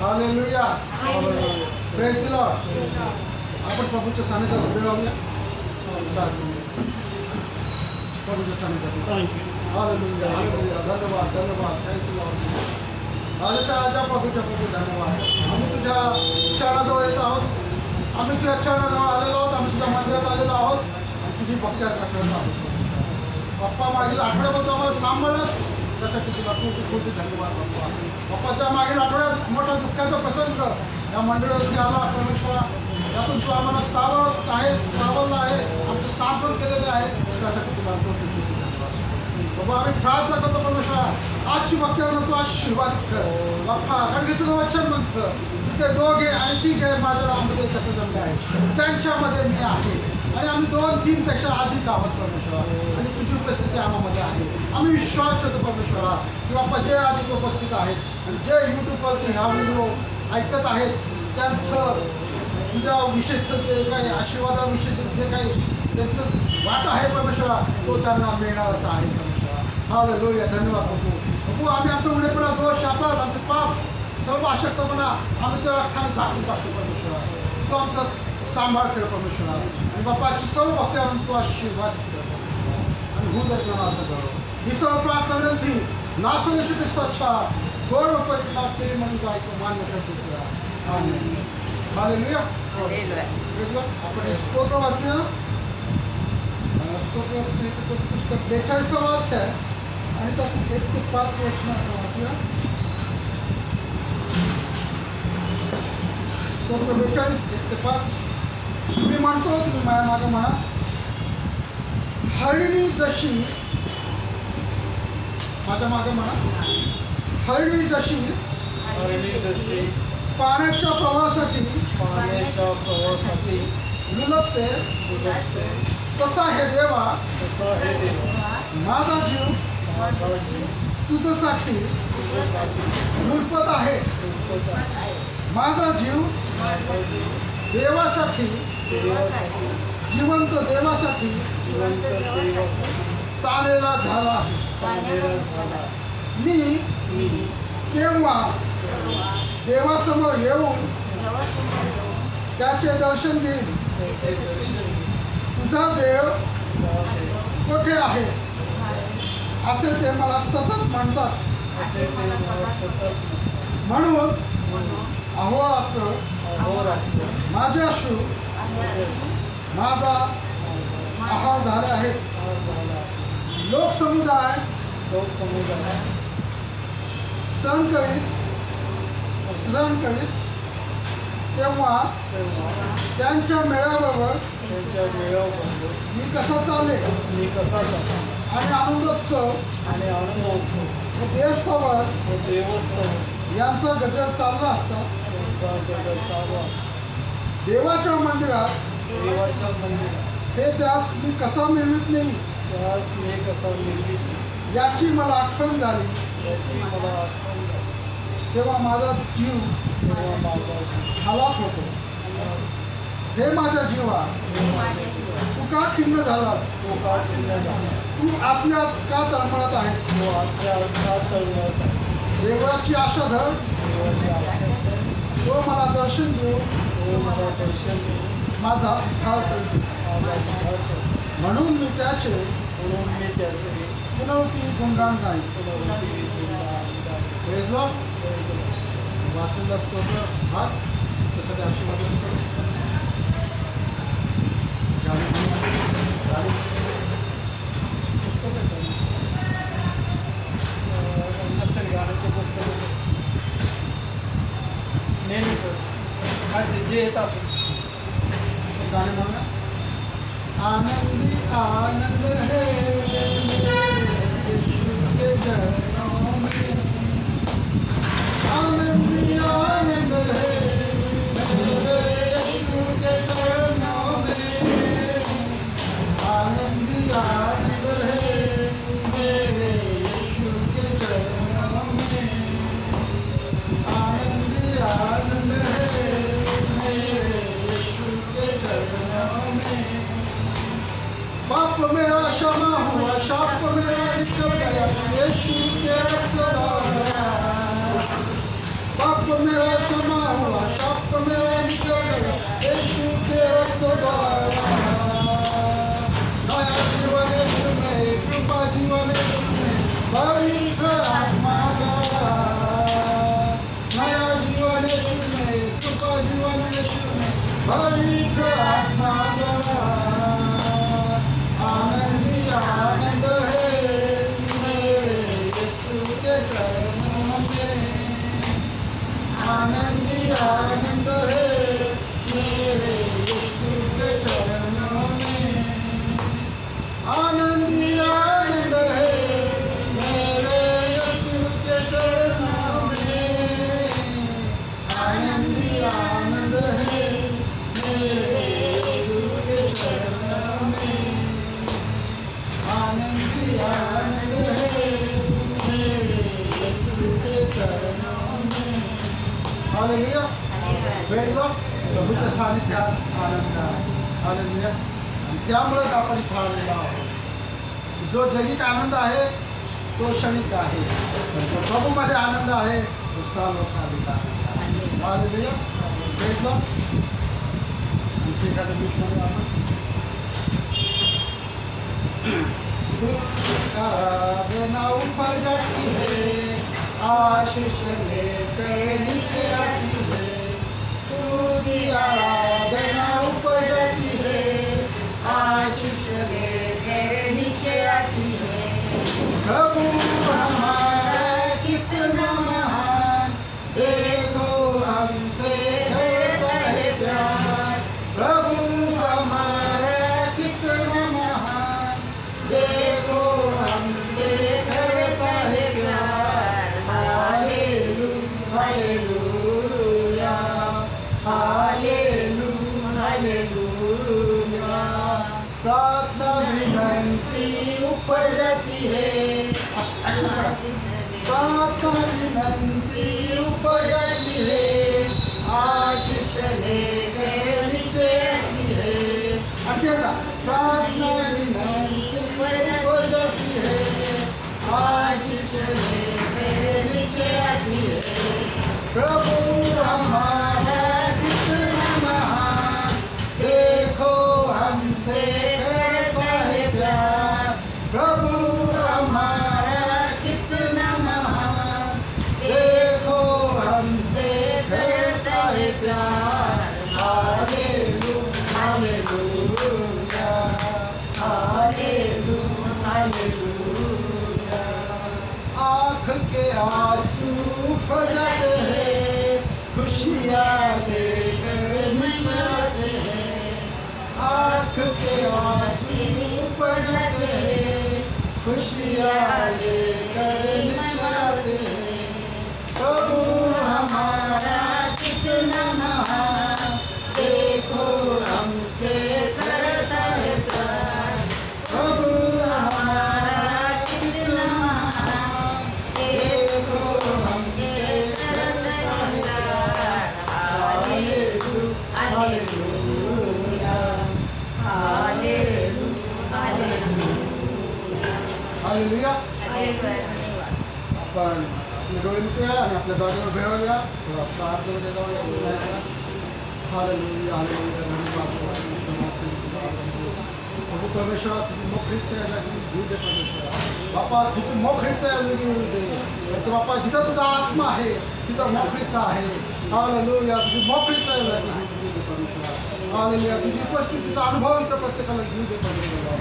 Hallelujah, praise the Lord. आपण प्रभूच्या सानिध्यात उभे राहूया. प्रभूच्या सानिध्यात. Hallelujah, hallelujah. धन्यवाद, धन्यवाद. Thank you Lord. राजाच्या राजा, प्रभूच्या प्रभू धन्यवाद. आम्ही तुझ्या चरणाजवळ येत आहोत. आम्ही तुझ्या चरणाजवळ आलेलो आहोत. आम्ही तुझ्या मंदिरात आलेलो आहोत आणि तुझी भक्ती करत आहोत. बाप्पा, मागील आठवड्याबद्दल आम्हाला सांभाळलंस त्यासाठी तुला खूप खूप धन्यवाद बाप्पा. बाप्पाच्या मागील आठवड्यात मोठा दुःखाचा प्रसंग या मंडळावरती आला परमेश्वरा. यातून तू आम्हाला सावरलं आहे, आमचं सांत्वन केलेलं आहे. त्यासाठी तुला खूप खूप धन्यवाद बाबा. आम्ही प्रार्थना करतो परमेश्वरा, आजची भक्त्यांना तू आशीर्वादित कर बाप्पा. कारण की तुझं वचन म्हणतं तिथे दोघे आणि तिघे माझ्या नावामध्ये एकत्र जमले आहेत, त्यांच्यामध्ये मी आहे. आणि आम्ही 2-3 पेक्षा अधिक आहोत परमेश्वरा. आणि तुझी उपस्थिती आम्हामध्ये आहे. आम्ही विश्वास करतो परमेश्वरा की बाप्पा जे अधिक उपस्थित आहेत आणि जे यूट्यूबवरती हा व्हिडिओ ऐकत आहेत त्यांचं तुझ्या विषयीचं जे काही आशीर्वादाविषयीचं जे काही त्यांचं वाट आहे परमेश्वरा तो त्यांना मिळणारच आहे परमेश्वरा. हालेलुया, धन्यवाद प्रभू. आम्ही आमचा उणेपणा, दोष, अपराध, आमचे पाप, सर्व अशक्तपणा आम्ही त्या रक्ताने झाकून टाकतो परमेश्वरा. तो आमचा सांभाळ कर परमेश्वरा. आणि बाप्पाची सर्व भक्त्यांना तू आशीर्वाद कर आणि होऊ द्यायचं नावाचं गौरव. ही सर्व प्रार्थना विनंती नासो येशू ख्रिस्ताच्या गोड उपस्थित नाव केली म्हणून तो ऐकून मान्य करतो तुला. आमेन. हालेलुया. आपण एक स्तोत्र वाचूया. स्तोत्र पुस्तक 42 अध्याय आणि त्यातून 1 ते 5 वचन वाचूया. स्तोत्र 42 1 ते 5. मी म्हणतो, तुम्ही माझ्या मागं म्हणा. हरिणी जशी, माझ्या मागं म्हणा. हरिणी जशी पाण्याच्या प्रवाहासाठी लुलपते तसा हे देवा माझा जीव तुझ्यासाठी लुलपत आहे. माझा जीव देवासाठी, जिवंत देवासाठी तारेला झाला. मी केव्हा देवासमोर येऊन त्याचे दर्शन घेईन. तुझा देव कुठे आहे असे ते मला सतत म्हणतात. म्हणून अहोरात्र माझे अश्रू माझा आहार झाले आहे. लोकसमुदाय सहन करीत तेव्हा त्यांच्या मेळाव्यावर मी कसा चाले आणि आनंदोत्सव व देवस्थावर यांचा गजर चालला असता. देवाच्या मंदिरात हे त्यास मी कसा मिळवित नाही याची मला आठवण झाली. तेव्हा माझा जीव हलाक होतो. हे माझ्या जीवा, तू का खिन्न झालास? तू आतल्यात का तळमळत आहेस? देवाची आशा धर, तो मला दर्शन देऊ, माझा उद्धार करतो. म्हणून मी त्याचे पुनरुक्ती गुणगान गाईन. Praise Lord. वाचलेला स्तोत्र हा त्यासाठी आशीर्वाद नसतील गाण्याचे पुस्तक नेहमीच काय जे येत असेल गाणे म्हणा. आनंदी आनंद है आनंदी आनंद है यीशु के चरणों में. आनंदी आनंद है मेरे यीशु के चरणों में. आनंदी आनंद है मेरे यीशु के चरणों में. पाप मेरा क्षमा हुआ, शाप मेरा निकल गया यीशु के मेरा समा हुआ, शाप मेरा निकल गया यीशु के रक्त द्वारा। नया जीवन यीशु में, कृपा जीवन यीशु में, पवित्र आत्मा द्वारा। नया जीवन यीशु में, कृपा जीवन यीशु में, पवित्र आत्मा द्वारा। आनंद ही आनंद है मेरे यीशु के चरणों में। आनंद ही आनंद है मेरे यीशु के चरणों में। आनंद ही आनंद है मेरे यीशु के चरणों में। आनंद ही आनंद है मेरे यीशु के चरणों में। आनंद ही आनंद है मेरे यीशु के चरणों में। Hallelujah, praise God. प्रभूच्या सानिध्यात आनंद आहे. हालेलुया. त्यामुळेच आपण इथं आलेलो आहोत. जो जगिक आनंद आहे तो क्षणिक आहे, पण जो प्रभूमध्ये आनंद आहे तो सार्वकालिक आनंद आहे. Hallelujah, praise God. आणखी एखादं गीत म्हणू आपण. आराधना ऊपर जाती है, आशीष लेकर नीचे आती है. स्तुति आराधना ऊपर जाती है, आशीष लेकर नीचे आती है. प्रभु हमारा कितना महान, देखो हमसे करता है प्यार. प्रभु हमारा कितना महान, देखो हमसे करता है प्यार. Hallelujah, hallelujah, hallelujah. प्रार्थना विनंती ऊपर जाती है. प्रार्थना विनंती ऊपर जाती है, आशीष लेकर नीचे आती है. प्रार्थना विनंती ऊपर जाती है, आशीष लेकर नीचे आती है. प्रभु हमारा कितना महान, देखो हमसे करता है प्यार. प्रभु हमारा कितना महान, देखो हमसे करता है प्यार. Hallelujah, hallelujah, hallelujah, hallelujah. आँख के आंसू ऊपर जाते हैं, खुशियाँ लेकर नीचे आते हैं. आँख के आंसू ऊपर जाते हैं, खुशियाँ लेकर नीचे आते हैं. प्रभु हमारा कितना महान, देखो हमसे करता है प्यार. प्रभु हमारा कितना महान, देखो हमसे करता है प्यार. Hallelujah, hallelujah, hallelujah, hallelujah. आपण आपले डोळे मिटूया आणि आपल्या जागेवर भेळूया. प्रार्थनेमध्ये जाऊया. Hallelujah, hallelujah. प्रभू परमेश्वरा, तुझी मोकळीकता या जागी घेऊ दे. परमेश्वरा बापा, तुझी मोकळीकता या जागी घेऊ दे. तर बापा, जिथं तुझा आत्मा आहे तिथं मोकळीकता आहे. हालेलुया, तुझी मोकळीकता या जागी घेऊ दे. परमेश्वरा हालेलुया, तुझी उपस्थितीचा अनुभव इथं प्रत्येकाला घेऊ दे. परमेश्वरा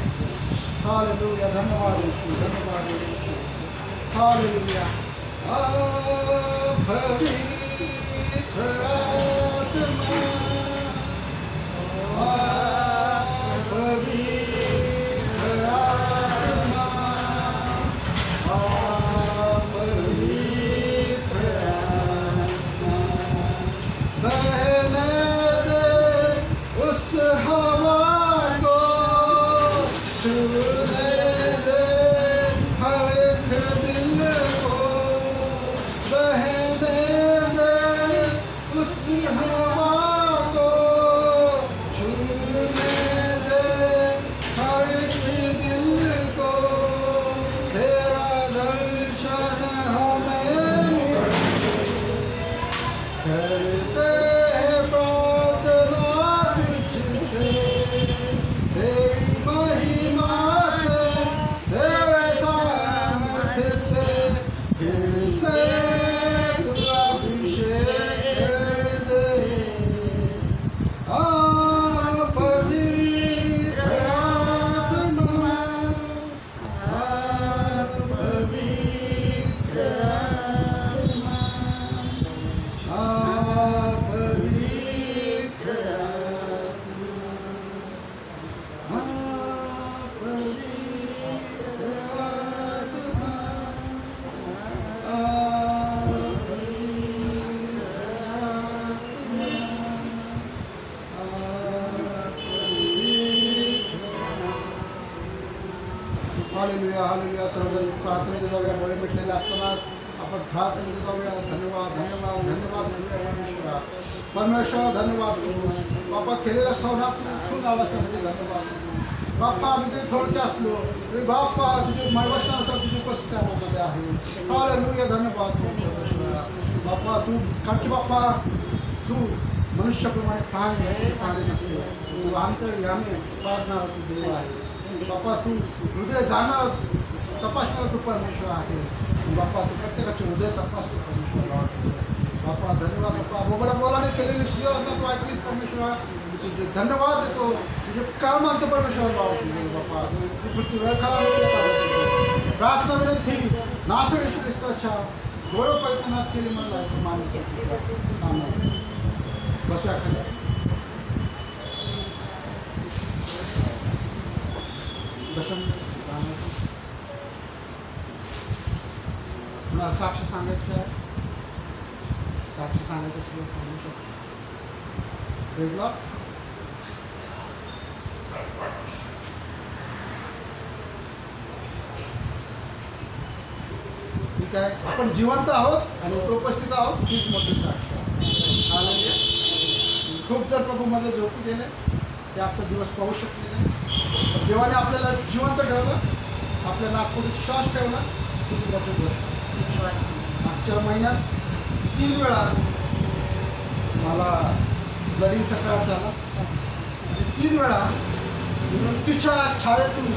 हालेलुया. धन्यवाद, धन्यवाद. हालेलुया. पवित्र आत्मा, पवित्र आत्मा, पवित्र आत्मा. बहने दे उस हवा को, छूने दे हर एक दिल को. बहने दे उस हवा को, छूने दे हर एक दिल को. तेरा दर्शन हमें करते हैं प्रार्थना तुझसे, तेरी महिमा से, तेरे सामर्थ्य से, फिर से तू अभिषेक कर दे। पवित्र आत्मा, पवित्र आत्मा, पवित्र आत्मा, पवित्र आत्मा, हालेलुया हालेलुया. सर्वजण प्रार्थनेत जाऊया. डोळे मिटलेले असताना आपण प्रार्थनेत जाऊया. धन्यवाद धन्यवाद धन्यवाद परमेश्वरा. परमेश्वर धन्यवाद बाप्पा. केलेल्या सवनात तू लावल्यासाठी धन्यवाद बाप्पा. आम्ही जरी थोडके असलो तरी बाप्पा तुझे मळवचनानुसार तुझी उपस्थिती आम्हाला आहे. हालेलुया धन्यवाद परमेश्वरा बाप्पा. तू कारण की बाप्पा तू मनुष्याप्रमाणे पाहणे नसतो. तू अंतर्यामी पाहणारा तू देव आहेस बाप्पा. तू हृदय जाणार तपासणारा तू परमेश्वर आहेस बाप्पा. तू प्रत्येकाचे हृदय तपासतो परमेश्वर बाप्पा. धन्यवाद बाप्पा. बोबडा बोलाने केलेली सुयोजना तू ऐकलीस परमेश्वर. तुझे धन्यवाद देतो. तुझे काय मानतो परमेश्वर बाप्पा. तू पुढची वेळ खा प्रार्थना विनंती नासर येशू ख्रिस्ताच्या डोळे पैतनाथ केली मला माणूस बसूया खाली. मला साक्ष सांगायचं साक्ष सांगायचं असलं सांगू शकतो. वेगळा ठीक आहे. आपण जिवंत आहोत आणि तो उपस्थित आहोत हीच मोठी साक्ष. खूप जर प्रभूमध्ये झोपी गेले ते आजचा दिवस पाहू शकले नाही. देवाने आपल्याला जिवंत ठेवलं. आपल्या नागपुरात श्वास ठेवला. किती मोठी गोष्ट. मागच्या महिन्यात 3 वेळा मला ब्लडिंगचा त्रास झाला. 3 वेळा मृत्यूच्या छावेतून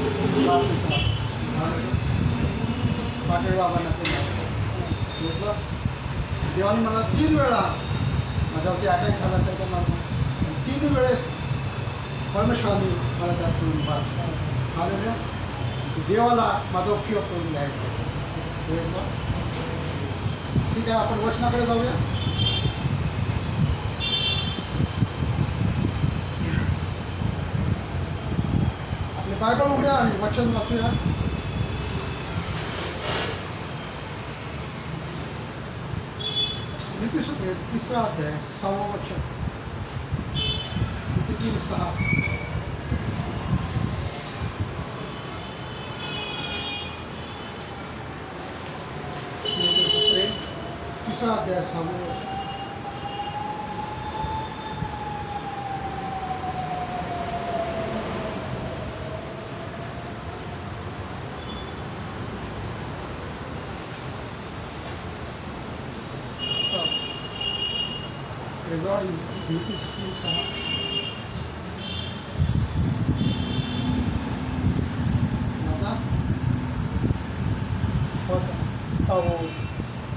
पाटील बाबांना ते घेतलं. देवाने मला 3 वेळा माझ्यावरती अटॅक झाल्यासारखं माझं 3 वेळेस परमेश्वरांनी मला त्यातून आलेल्या देवाला माझा उपयोग करून घ्यायचा. ठीक आहे. आपण वचनाकडे जाऊया. आपले बायबल उघड्या आणि वचन वाचूया. नीतिसूत्र 3रा अध्याय 6वं वचन. 3:6. नीतिसूत्रे 3रा अध्याय 6वं वचन. regarding नीतिसूत्र 6.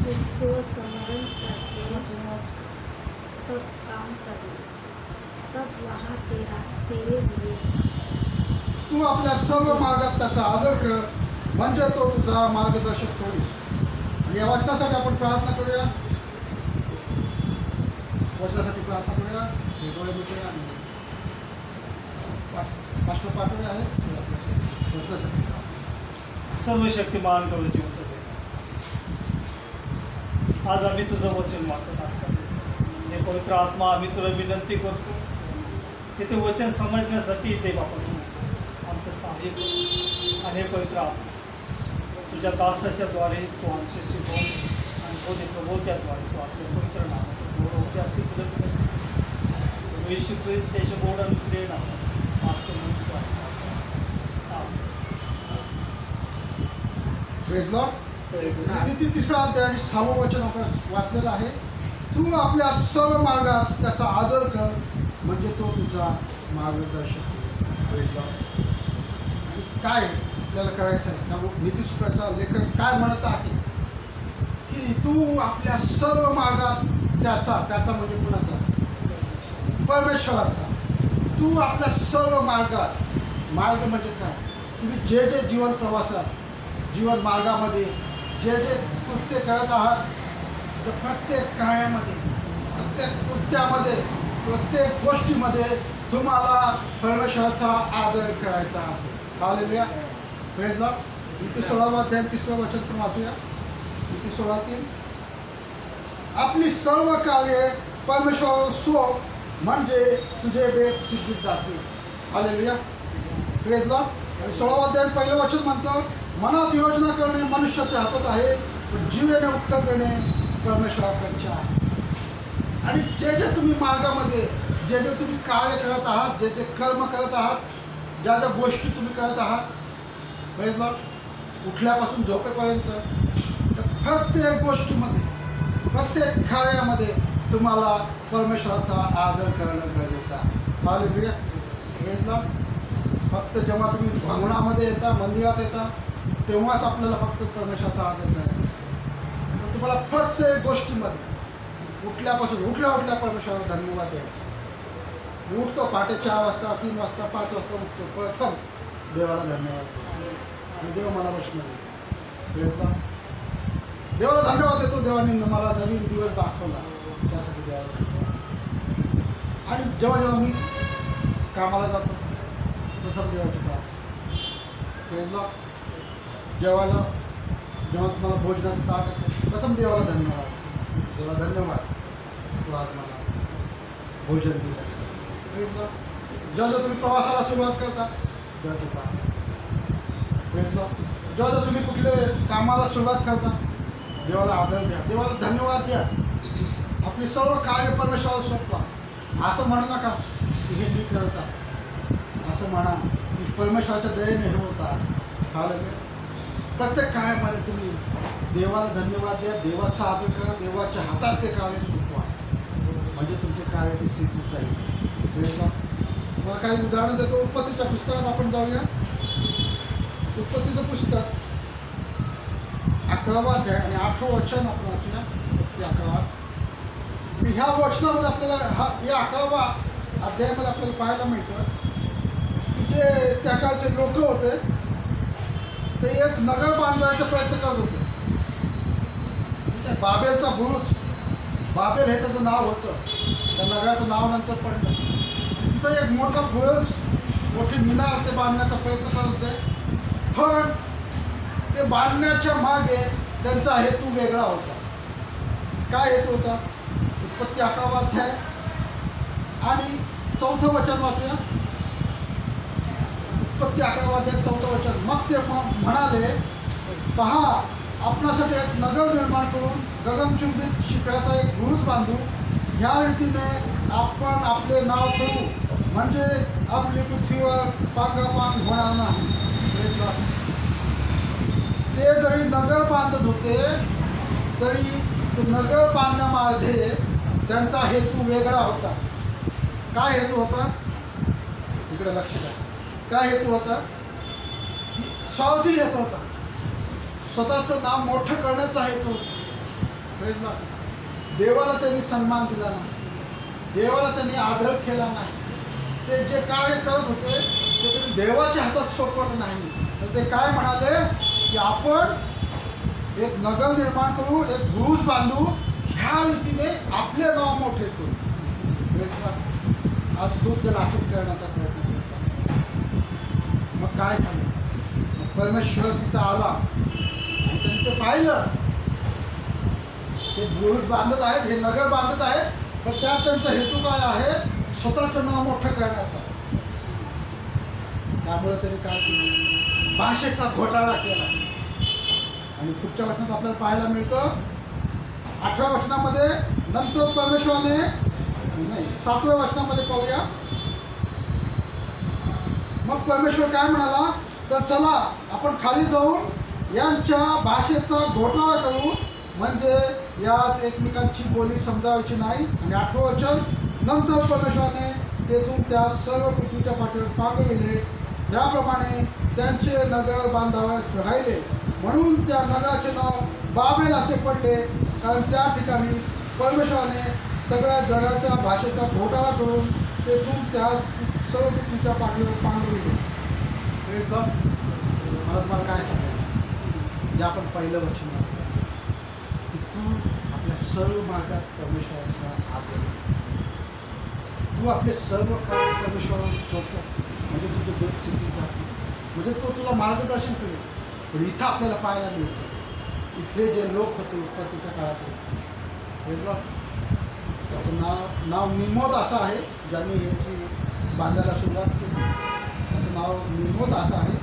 जिसको स्मरण करके सब काम करे तब वहाँ तेरे लिए तू आपल्या सर्व मार्गात त्याचा आदर कर म्हणजे तो तुझा मार्गदर्शक होईल. आणि या वचनासाठी आपण प्रार्थना करूया. वचनासाठी प्रार्थना करूया. डोळे मिटूया आणि पास्टर पाठवले आहेत वचनासाठी. सर्व शक्तिमान करून जिवंत देव, आज आम्ही तुझं वचन वाचत असताना हे पवित्र आत्मा आम्ही तुला विनंती करतो की ते वचन समजण्यासाठी ते बाबा आमचं सहाय्य कर. आणि हे पवित्र आत्मा तुझ्या दासाच्या द्वारे तो आमचे शिकवून आणि तो ते प्रबोधत्याद्वारे तो आपल्या पवित्र नामाचं गौरव होते अशी तुला विनंती. येशू ख्रिस्त त्याच्या गोडाने प्रेरणा प्रेज लॉर्ड. नीती 3रा अध्याय आणि 6वं वचन आपण वाचलेलं आहे. तू आपल्या सर्व मार्गात त्याचा आदर कर, म्हणजे तो तुझा मार्गदर्शक होईल. काय आपल्याला करायचं आहे? नीतिसूत्राचा लेखक काय म्हणत आहे की तू आपल्या सर्व मार्गात त्याचा म्हणजे कुणाचा? परमेश्वराचा. तू आपल्या सर्व मार्ग म्हणजे काय? तुम्ही जे जे जीवन प्रवासात जीवन मार्गामध्ये जे जे कृत्य करत आहात, तर प्रत्येक कार्यामध्ये, प्रत्येक कृत्यामध्ये, प्रत्येक गोष्टीमध्ये तुम्हाला परमेश्वराचा आदर करायचा आहे. Hallelujah, praise Lord. नीती 16 अध्याय 3 वचन पण वाचूया. नीती 16:3. आपली सर्व कार्ये परमेश्वरावर सोप, म्हणजे तुझे बेत सिद्धीत जातील. Hallelujah, praise Lord. आणि 16 अध्याय 1 वचन म्हणतो, मनात योजना करणे मनुष्याच्या हातात आहे, पण जीवेने उत्तर देणे परमेश्वराकडचे आहे. आणि जे जे तुम्ही मार्गामध्ये जे जे तुम्ही कार्य करत आहात, जे जे कर्म करत आहात, ज्या ज्या गोष्टी तुम्ही करत आहात, प्रेज लॉर्ड, उठल्यापासून झोपेपर्यंत, तर प्रत्येक गोष्टीमध्ये, प्रत्येक कार्यामध्ये तुम्हाला परमेश्वराचा आदर करणं गरजेचं आहे. Hallelujah, praise Lord. फक्त जेव्हा तुम्ही भांगणामध्ये येता, मंदिरात येता, तेव्हाच आपल्याला फक्त परमेश्वराचा आदर करायचा. पण तुम्हाला प्रत्येक गोष्टीमध्ये उठल्या परमेश्वराला धन्यवाद द्यायचा. उठतो पहाटे 4 वाजता, 3 वाजता, 5 वाजता उठतो, प्रथम देवाला धन्यवाद देतो. आणि देव मला वचन देतो. देवाला धन्यवाद देतो, देवाने मला नवीन दिवस दाखवला, त्यासाठी देवाला धन्यवाद. आणि जेव्हा मी कामाला जातो, प्रथम देवाची प्रार्थना. Praise Lord. जेव्हा तुम्हाला भोजनाचं ताट येतं, प्रथम देवाला धन्यवाद. देवा धन्यवाद, तू आज मला भोजन दिलंस. Praise Lord. जेव्हा तुम्ही प्रवासाला सुरुवात करता, देवाची प्रार्थना. Praise Lord. जेव्हा तुम्ही कुठले कामाला सुरुवात करता, देवाला आदर द्या, देवाला धन्यवाद द्या. आपली सर्व कार्य परमेश्वराला सोपवा. असं म्हणू नका की हे मी करत आहे, असं म्हणा की परमेश्वराच्या दयेने हे होत आहे. हालेलुया. प्रत्येक कार्यामध्ये तुम्ही देवाला धन्यवाद द्या, देवाचा आदर करा, देवाच्या हातात ते कार्य सोपवा, म्हणजे तुमचे कार्य ते सिद्ध जाईल. Praise Lord. मला काही उदाहरण देतो. उत्पत्तीच्या पुस्तकात आपण जाऊया. उत्पत्तीचं पुस्तक 11वा अध्याय आणि 8वं वचन आपण वाचूया. उत्पत्ती 11. आणि ह्या वचनामध्ये आपल्याला या 11वा अध्यायामध्ये आपल्याला पाहायला मिळतं की जे त्या काळचे लोक होते, ते एक नगर बांधण्याचा प्रयत्न करत होते. बाबेलचा बुरुज, बाबेल हे त्याचं नाव होतं, त्या नगराचं नाव नंतर पडलं. तिथं एक मोठा बुरुज, मोठी मिनार ते बांधण्याचा प्रयत्न करत होते. पण ते बांधण्याच्या मागे त्यांचा हेतू वेगळा होता. काय हेतू होता? उत्पत्ती 11वा अध्याय आणि 4थं वचन वाचूया. उत्पत्ती 11वा अध्याय 4थं वचन. मग ते म्हणाले, पहा, आपणासाठी एक नगर निर्माण करून गगनचुंबित शिखराचा एक बुरुज बांधू. ह्या रीतीने आपण आपले नाव ठेवू, म्हणजे आपली पृथ्वीवर पांगापांग होणार नाही. ते जरी नगर बांधत होते, तरी ते नगर बांधण्यामध्ये त्यांचा हेतू वेगळा होता. काय हेतू होता? इकडे लक्ष द्या. काय हेतू होता? स्वार्थी हेतू होता. स्वतःचं नाव मोठं करण्याचा हेतू होता. देवाला त्यांनी सन्मान दिला नाही, देवाला त्यांनी आदर केला नाही. ते जे कार्य करत होते ते त्यांनी देवाच्या हातात सोपवलं नाही. तर ते काय म्हणाले की आपण एक नगर निर्माण करू, एक बुरुज बांधू, ह्या रीतीने आपले नाव मोठे करू. आज खूप जण असंच करण्याचा प्रयत्न करतात. मग काय झालं? परमेश्वर तिथं आला आणि त्यांनी ते पाहिलं, ते बुरुज बांधत आहेत, हे नगर बांधत आहेत, पण त्यात त्यांचा हेतू काय आहे? स्वतःचं नाव मोठं करण्याचा. त्यामुळे त्यांनी काय केलं? भाषेचा घोटाळा केला. आणि पुढच्या वचनात आपल्याला पाहायला मिळतं 8व्या वचनामध्ये, नंतर परमेश्वराने, नाही 7व्या वचनामध्ये पाहूया. मग परमेश्वर काय म्हणाला, तर चला आपण खाली जाऊन यांच्या भाषेचा घोटाळा करू म्हणजे यास एकमेकांची बोली समजावायची नाही. आणि 8वं वचन, नंतर परमेश्वराने तेथून त्या सर्व पृथ्वीच्या पाठीवर पांगविले. याप्रमाणे त्यांचे नगर बांधावयास राहिले, म्हणून त्या नगराचे नाव बाबेल असे पडले, कारण त्या ठिकाणी परमेश्वराने सगळ्या जगाच्या भाषेचा घोटाळा करून तेथून त्या सर्व पृथ्वीच्या पाठीवर पांगविले. मला तुम्हाला काय सांगायचं, जे आपण पहिलं वचन वाचलं की तू आपल्या सर्व मार्गात परमेश्वराचा आदर, तू आपले सर्व काम परमेश्वराला सोपव, म्हणजे तुझे बेत सिद्धी जाते, म्हणजे तो तुला मार्गदर्शन करेल. पण इथं आपल्याला पाहायला मिळतं इथले जे लोक होते उत्पत्तीच्या काळात, त्याचं नाव निमोद असं आहे, ज्यांनी ह्याची बांधायला सुरुवात केली. त्याचं नाव निमोद असं आहे.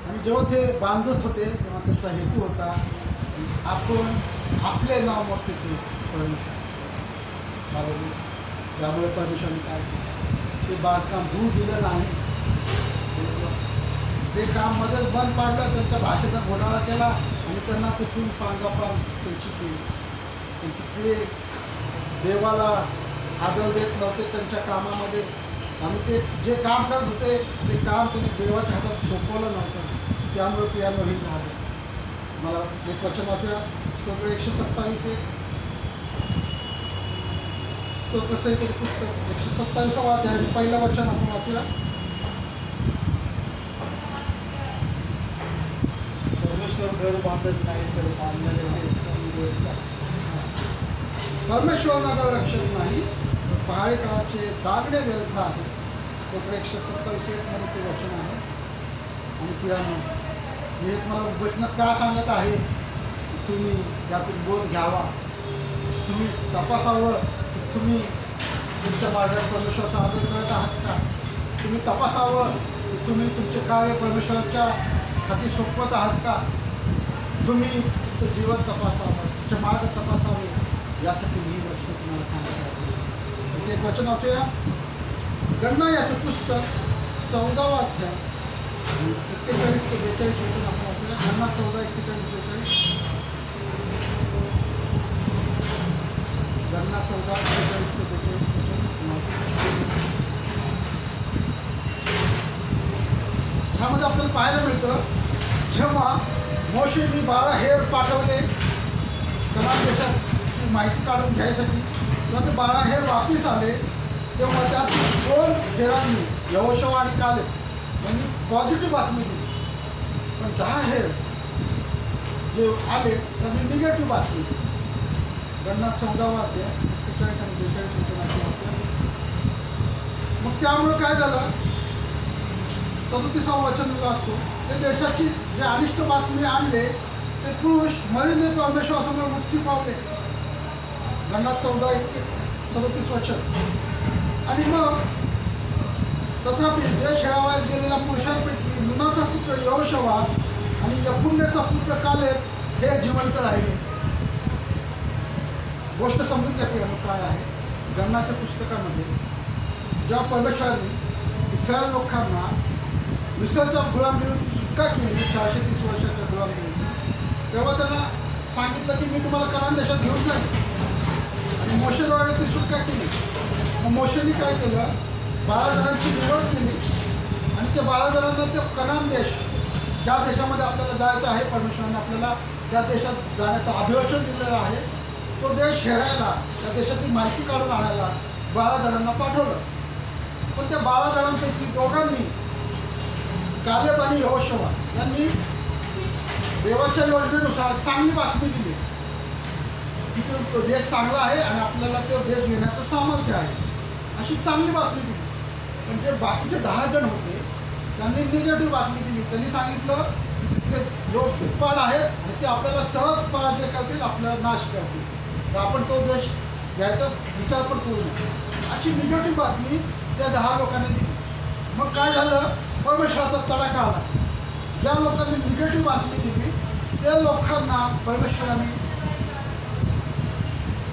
आणि जेव्हा ते बांधत होते तेव्हा त्यांचा हेतू होता आपण आपले नाव मोठे करू परमेश्वर. त्यामुळे परमेश्वराने काय केलं, ते बांधकाम दूर दिलं नाही, ते काम मध्येच बंद पाडलं, त्यांच्या भाषेचा घोटाळा केला आणि त्यांना तिथून पांगापांग त्यांची केली. पण तिकडे देवाला आदर देत नव्हते त्यांच्या कामामध्ये, आणि ते जे काम करत होते ते काम त्यांनी देवाच्या हातात सोपवलं नव्हतं. त्यामुळे पियानो हे झालं. मला एक वचन वाचूया, स्तोत्र 127 स्तोत्रसहित पुस्तक 127वा अध्याय, पहिलं वचन आपण वाचूया. परमेश्वर घर बांधत नाही तर बांधणाऱ्याचे परमेश्वर नगर रक्षण नाही तर पहाडी काळाचे जागणे व्यर्थ आहे. स्तोत्र 127 मध्ये ते वचन आहे. आणि पियानो मी हे तुम्हाला वचन का सांगत आहे, तुम्ही यातून बोध घ्यावा, तुम्ही तपासावं की तुम्ही तुमच्या मार्गात परमेश्वराचा आदर करत आहात का, तुम्ही तपासावं की तुम्ही तुमचे कार्य परमेश्वराच्या हाती सोपवत आहात का, तुम्ही तुमचं जीवन तपासावं, तुमचे मार्ग तपासावे, यासाठी मी वचन तुम्हाला सांगत आहे. एक वचन वाचूया, गणना याचं पुस्तक 14वा अध्याय 41 ते 42 वचन आपण वाचूया. गणना 14:41-42. गणना 14:41 ते 42 ह्यामध्ये आपल्याला पाहायला मिळतं, जेव्हा मोशेनी 12 हेर पाठवले कनान देशाची माहिती काढून घ्यायसाठी, तेव्हा ते 12 हेर वापिस आले, तेव्हा त्यात 2 हेरांनी यहोशुआ आणि कालेब यांनी पॉझिटिव्ह बातमी दिली. पण 10 हेर जे आले त्यांनी निगेटिव्ह बातमी दिली. गणना 14वा अध्याय 41 आणि 42 वचनाची वाक्य. मग त्यामुळं काय झालं, 37वा वचन असतो, ते देशाची जे अनिष्ट बातमी आणले ते पुरुष मरीने परमेश्वरासमोर मुक्ती पावले. गणना 14:37 वचन. आणि मग तथापि देश हेरावयास गेलेल्या पुरुषांपैकी नूनाचा पुत्र यहोशुआ आणि यफुन्नेचा पुत्र कालेब हे जिवंत राहिले. गोष्ट समजून घ्या मग काय आहे. गणनाच्या पुस्तकामध्ये जेव्हा परमेश्वरांनी इस्रायल लोकांना मिस्रच्या गुलामगिरीतून सुटका केली, 430 वर्षाच्या गुलामगिरीतून, तेव्हा त्यांना सांगितलं की मी तुम्हाला कनान देशात घेऊन जाईन. आणि मोशेद्वारे ती सुटका केली. मग मोशेने काय केलं, 12 जणांची निवड केली आणि ते 12 जणांना ते कनान देश, ज्या देशामध्ये आपल्याला जायचं आहे, परमेश्वराने आपल्याला त्या देशात जाण्याचं अभिवचन दिलेलं आहे, तो देश हेरायला, त्या देशाची माहिती काढून आणायला 12 जणांना पाठवलं. पण त्या 12 जणांपैकी दोघांनी, कालेब आणि यहोशुआ यांनी देवाच्या योजनेनुसार चांगली बातमी दिली की तो देश चांगला आहे आणि आपल्याला तो देश घेण्याचं सामर्थ्य आहे, अशी चांगली बातमी दिली. पण जे बाकीचे 10 जण होते त्यांनी निगेटिव्ह बातमी दिली. त्यांनी सांगितलं की तिथले लोक धिप्पाड आहेत आणि ते आपल्याला सहज पराजय करतील, आपल्याला नाश करतील, तर आपण तो देश घ्यायचा विचार पण करू नये, अशी निगेटिव्ह बातमी त्या 10 लोकांनी दिली. मग काय झालं, परमेश्वराचा तडाखा आला. ज्या लोकांनी निगेटिव्ह बातमी दिली त्या लोकांना परमेश्वराने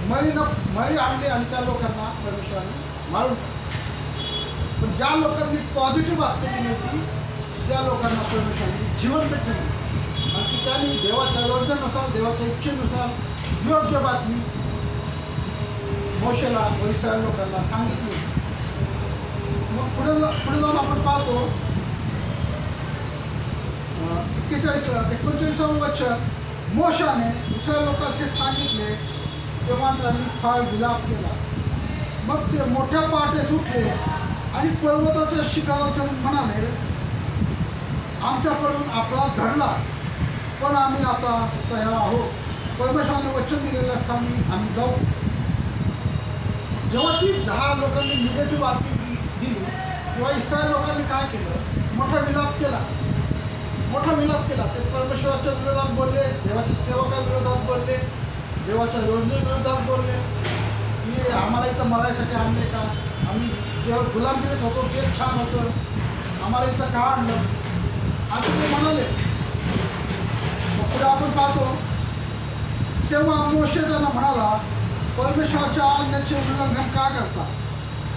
मळी आणली आणि त्या लोकांना परमेश्वराने मारून. पण ज्या लोकांनी पॉझिटिव्ह बातमी दिली होती त्या लोकांना परमेश्वराने जिवंत ठेवले आणि त्यांनी देवाच्या योजनेनुसार, देवाच्या इच्छेनुसार योग्य बातमी मोशेला व इस्रायल लोकांना सांगितली. मग पुढे जाऊन आपण पाहतो 39 वचन, मोशाने इस्रायल लोकांशी सांगितले तेव्हा त्यांनी फार विलाप केला. मग ते मोठ्या पहाटेस उठले आणि पर्वताच्या शिखरावर चढून म्हणाले, आमच्याकडून आपला घडला, पण आम्ही आता तयार आहोत. परमेश्वराने वचन दिलेल्या स्थानी आम्ही जाऊ. जेव्हा ती 10 लोकांनी निगेटिव्ह बातमी दिली तेव्हा इस्रायल लोकांनी काय केलं? मोठा विलाप केला. ते परमेश्वराच्या विरोधात बोलले, देवाच्या सेवकाविरोधात बोलले, देवाच्या योजनेविरोधात बोलले की आम्हाला इथं मरायसाठी आणले का? आम्ही जेव्हा गुलामगिरीत होतो ते छान होतं, आम्हाला इथं का आणलं? असं ते म्हणाले. मग पुढे आपण पाहतो तेव्हा मोशे त्यांना म्हणाला, परमेश्वराच्या आज्ञेचे उल्लंघन का करता?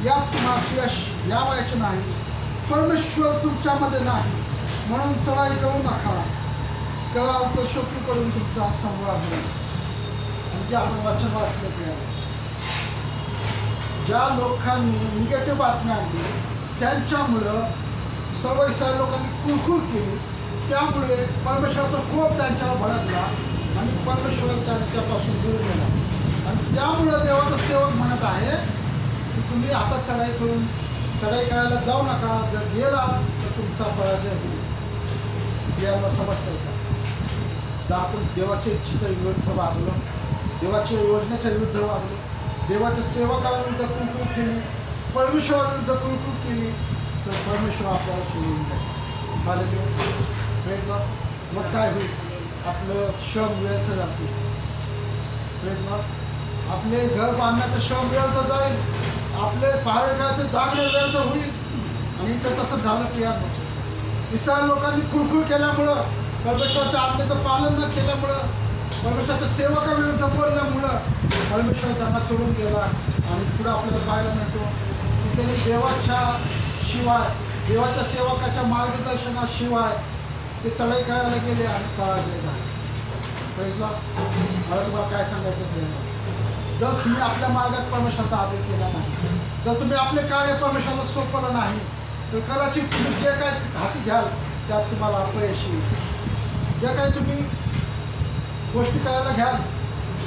यात तुम्हाला यश यावायचे नाही. परमेश्वर तुमच्यामध्ये नाही, म्हणून चढाई करू नका. कराल तर शत्रूकडून तुमचा संवाद होईल. आणि जे आपण वचन वाचले ते ज्या लोकांनी निगेटिव्ह बातम्या आणली त्यांच्यामुळं सर्व इस्रायल लोकांनी कुरकुर केली. त्यामुळे परमेश्वराचा कोप त्यांच्यावर भडकला आणि परमेश्वर त्यांच्यापासून दूर गेला. आणि त्यामुळं देवाचा सेवक म्हणत आहे की तुम्ही आता चढाई करायला जाऊ नका. जर गेला तर तुमचा पराजय होईल. याला समजतंय का? जर आपण देवाच्या इच्छेच्या विरुद्ध वागलो, देवाच्या योजनेच्या विरुद्ध वागलो, देवाच्या सेवकाविरुद्ध कुरकुर केली, परमेश्वराविरुद्ध कुरकुर केली तर परमेश्वर आपल्याला सोडून जाईल. हालेलुया. मग काय होईल? आपलं श्रम व्यर्थ जातील. आपले घर बांधण्याचं श्रम व्यर्थ जाईल, आपले पहारेकराचे जागणे व्यर्थ होईल. आणि इथं तसं झालं की यार इस्रायल लोकांनी कुरकुर केल्यामुळं, परमेश्वराच्या आज्ञेचं पालन न केल्यामुळं, परमेश्वराच्या सेवकाविरुद्ध बोलल्यामुळं परमेश्वर त्यांना सोडून गेला. आणि पुढं आपल्याला पाहायला मिळतो की त्यांनी देवाच्या सेवकाच्या मार्गदर्शनाशिवाय ते चढाई करायला गेले आणि पराजय झाले. प्रेझला मला तुम्हाला काय सांगायचं ते, जर तुम्ही आपल्या मार्गात परमेश्वराचा आदर केला नाही, जर तुम्ही आपले कार्य परमेश्वराला सोपवलं नाही तर कदाचित तुम्ही जे काय हाती घ्याल त्यात तुम्हाला अपयश येईल. जे काही तुम्ही गोष्टी करायला घ्याल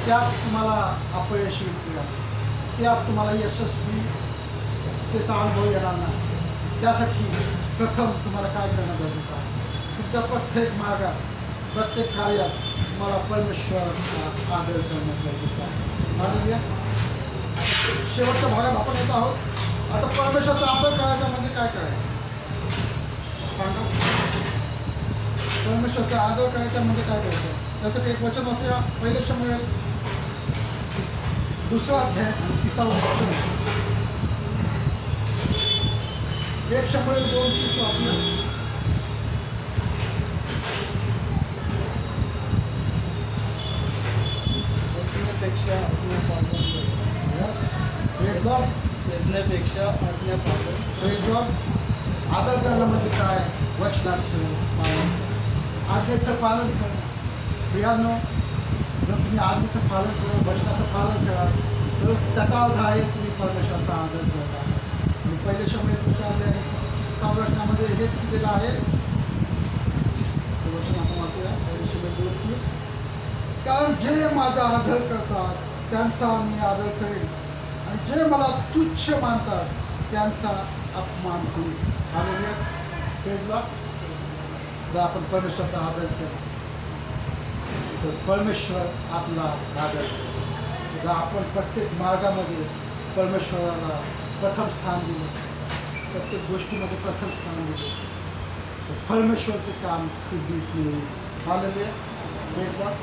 त्यात तुम्हाला अपयश येईल, त्यात तुम्हाला यशस्वी त्याचा अनुभव येणार नाही. त्यासाठी प्रथम तुम्हाला काय करणं गरजेचं आहे? तुमच्या प्रत्येक मार्गात, प्रत्येक कार्यात तुम्हाला परमेश्वराचा आदर करणं गरजेचं आहे. आणि शेवटच्या भागात आपण येत आहोत. आता परमेश्वराचा आदर करायचा म्हणजे काय करायचं सांगा? परमेश्वराचा आदर करायचा म्हणजे काय करायचं? त्यासाठी एक वचन वाचूया. पहिले शमूएल 2 अध्याय आणि 30 वचन. 1 शमूएल 2:30 वाचूया. यज्ञापेक्षा आज्ञा पालन. आदर करणं म्हणजे काय? वचनाचं पालन, आज्ञेचं पालन करणं. प्रियानो, जर तुम्ही आज्ञेचं पालन करा, वचनाचं पालन करा तर त्याचा अर्थ आहे तुम्ही परमेश्वराचा आदर करता. आणि पहिले शमूएल 2:30 वचनामध्ये हेच दिलेलं आहे. वचन आपण वाचूया. पहिले शमूएल 2:30. कारण जे माझा आदर करतात त्यांचा मी आदर करेन, आणि जे मला तुच्छ मानतात त्यांचा अपमान होईल. हालेलुया. Praise Lord. जर आपण परमेश्वराचा आदर केला तर परमेश्वर आपला आदर करेल. जर आपण प्रत्येक मार्गामध्ये परमेश्वराला प्रथम स्थान दिलं, प्रत्येक गोष्टीमध्ये प्रथम स्थान दिलं तर परमेश्वर ते काम सिद्धीस मिळेल. हालेलुया. Praise Lord.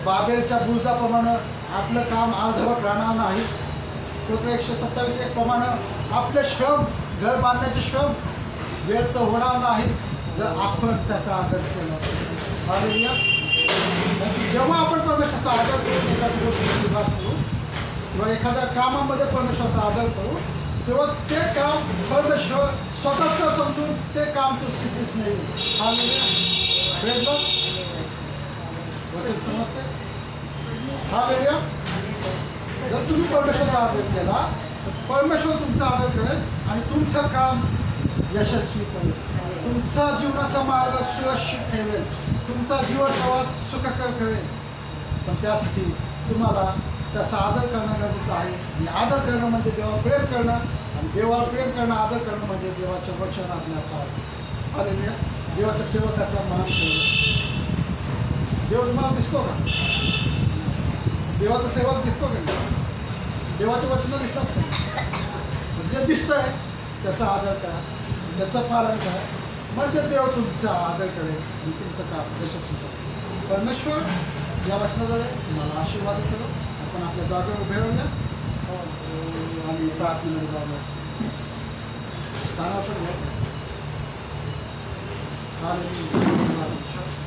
बाबेलच्या बुरुजाप्रमाणे आपलं काम अर्धवट राहणार नाही. स्तोत्र 127:1 प्रमाणे आपले श्रम, घर बांधण्याचे श्रम व्यर्थ होणार नाही जर आपण त्याचा आदर केला. हालेलुया. जेव्हा आपण परमेश्वराचा आदर करून एखादी गोष्टी सुरुवात करू किंवा एखाद्या कामामध्ये परमेश्वराचा आदर करू तेव्हा ते काम परमेश्वर स्वतःचं समजून ते काम तो सिद्धीस नाही. हालेलुया. Praise Lord. वचन समजते? हालेलुया. जर तुम्ही परमेश्वराचा आदर केला तर परमेश्वर तुमचा आदर करेल आणि तुमचं काम यशस्वी करेल. तुमचा जीवनाचा मार्ग सुरक्षित ठेवेल. तुमचा जीवन प्रवास सुखकर करेल. पण त्यासाठी तुम्हाला त्याचा आदर करणं गरजेचं आहे. आणि आदर करणं म्हणजे देवावर प्रेम करणं, आणि देवावर प्रेम करणं, आदर करणं म्हणजे देवाच्या वचन आज्ञा पाळणं. हालेलुया. देवाच्या सेवकाचा मान ठेवणं. देव तुम्हाला दिसतो का? देवाचा सेवक दिसतो का? देवाचे वचन दिसतात का? जे दिसतंय त्याचा आदर करा, त्याचं पालन करा, म्हणजे देव तुमचा आदर करेल आणि तुमचं काम यशस्वी करेल. परमेश्वर या वचनाद्वारे तुम्हाला आशीर्वाद करो. आपण आपल्या जागेवर उभे राहूया आणि प्रार्थनेमध्ये जाऊया. कानावर पण घ्या. हालेलुया.